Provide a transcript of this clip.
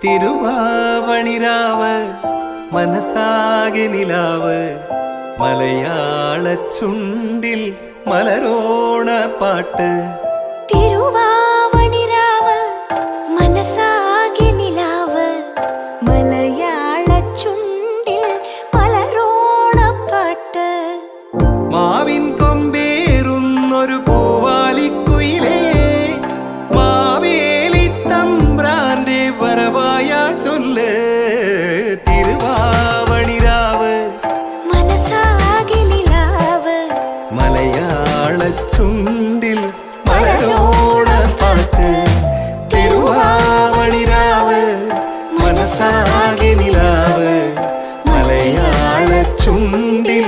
തിരുവാവണിരാവ് മനസാകെ നിലാവ് മലയാള ചുണ്ടിൽ മലരോണ പാട്ട്. തിരുവാവണിരാവ് മനസാകെ നിലാവ് മലയാള ചുണ്ടിൽ മലരോണ പാട്ട്. മാവിൻ കൊമ്പേറുന്നൊരു പൂവാലിക്കുയിലേ മാവേലി തമ്പ്രാന്റെ വരവായാൽ ചൊല്ല്. തിരുവാവണിരാവ് മനസാകെ നിലാവ് മലയാള ചുണ്ടിൽ മലരോണ പാട്ട്. തിരുവാവണിരാവ് മനസാകെ നിലാവ് മലയാള ചുണ്ടിൽ